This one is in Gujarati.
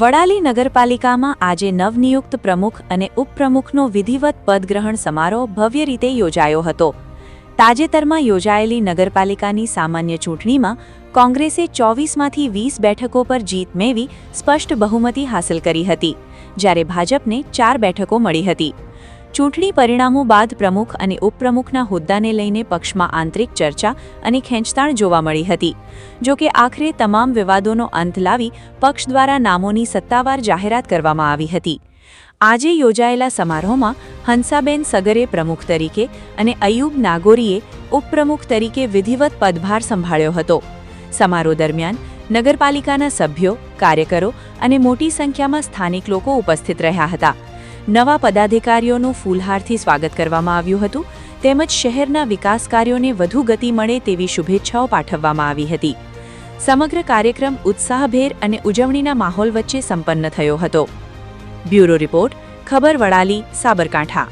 વડાલી નગરપાલિકામાં આજે નવનિયુક્ત પ્રમુખ અને ઉપપ્રમુખનો વિધિવત પદગ્રહણ સમારોહ ભવ્ય રીતે યોજાયો હતો. તાજેતરમાં યોજાયેલી નગરપાલિકાની સામાન્ય ચૂંટણીમાં કોંગ્રેસે 24માંથી 20 બેઠકો પર જીત મેળવી સ્પષ્ટ બહુમતી હાંસલ કરી હતી, જ્યારે ભાજપને 4 બેઠકો મળી હતી. ચૂંટણી પરિણામો બાદ પ્રમુખ અને ઉપપ્રમુખના હોદ્દાને લઈને પક્ષમાં આંતરિક ચર્ચા અને ખેંચતાણ જોવા મળી હતી. જો કે આખરે તમામ વિવાદોનો અંત લાવી પક્ષ દ્વારા નામોની સત્તાવાર જાહેરાત કરવામાં આવી હતી. આજે યોજાયેલા સમારોહમાં હંસાબેન સગરે પ્રમુખ તરીકે અને અયુબ નાગોરીએ ઉપપ્રમુખ તરીકે વિધિવત પદભાર સંભાળ્યો હતો. સમારોહ દરમિયાન નગરપાલિકાના સભ્યો, કાર્યકરો અને મોટી સંખ્યામાં સ્થાનિક લોકો ઉપસ્થિત રહ્યા હતા. નવા પદાધિકારીઓનું ફૂલહારથી સ્વાગત કરવામાં આવ્યું હતું, તેમજ શહેરના વિકાસ કાર્યોને વધુ ગતિ મળે તેવી શુભેચ્છાઓ પાઠવવામાં આવી હતી. સમગ્ર કાર્યક્રમ ઉત્સાહભેર અને ઉજવણીના માહોલ વચ્ચે સંપન્ન થયો હતો. બ્યુરો રિપોર્ટ, ખબર વડાલી, સાબરકાંઠા.